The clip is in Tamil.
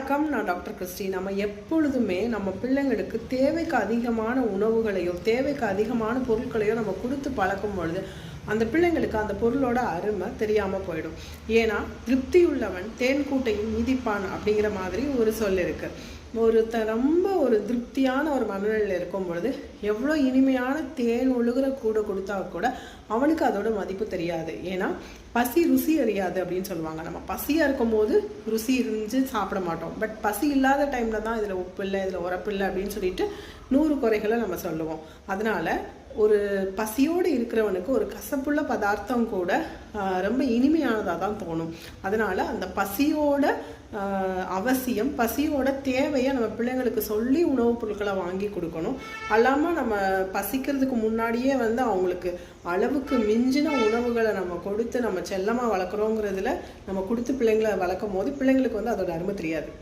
வணக்கம். நான் டாக்டர் கிறிஸ்டி. நம்ம எப்பொழுதுமே நம்ம பிள்ளைங்களுக்கு தேவைக்கு அதிகமான உணவுகளையோ தேவைக்கு அதிகமான பொருட்களையோ நம்ம கொடுத்து பழக்கும் பொழுது அந்த பிள்ளைங்களுக்கு அந்த பொருளோட அருமை தெரியாமல் போயிடும். ஏன்னா திருப்தி உள்ளவன் தேன் கூட்டையும் மிதிப்பான் அப்படிங்கிற மாதிரி ஒரு சொல் இருக்கு. ரொம்ப ஒரு திருப்தியான ஒரு மனநிலையில் இருக்கும் பொழுது எவ்வளோ இனிமையான தேன் ஒழுகுற கூட கொடுத்தா கூட அவனுக்கு அதோட மதிப்பு தெரியாது. ஏன்னா பசி ருசி அறியாது அப்படின்னு சொல்லுவாங்க. நம்ம பசியாக இருக்கும் போது ருசி இருந்து சாப்பிட மாட்டோம். பட் பசி இல்லாத டைமில் தான் இதில் உப்பு இல்லை, இதில் உரப்பு இல்லை அப்படின்னு சொல்லிட்டு 100 குறைகளை நம்ம சொல்லுவோம். அதனால ஒரு பசியோடு இருக்கிறவனுக்கு ஒரு கசப்புள்ள பதார்த்தம் கூட ரொம்ப இனிமையானதாக தான் தோணும். அதனால அந்த பசியோட அவசியம், பசியோட தேவையை நம்ம பிள்ளைங்களுக்கு சொல்லி உணவுப் பொருட்களை வாங்கி கொடுக்கணும். அல்லாமல் நம்ம பசிக்கிறதுக்கு முன்னாடியே அவங்களுக்கு அளவுக்கு மிஞ்சின உணவுகளை நம்ம கொடுத்து நம்ம செல்லமாக வளர்க்குறோங்கிறதுல நம்ம கொடுத்து பிள்ளைங்களை வளர்க்கும் போது பிள்ளைங்களுக்கு அதோட அருமை தெரியாது.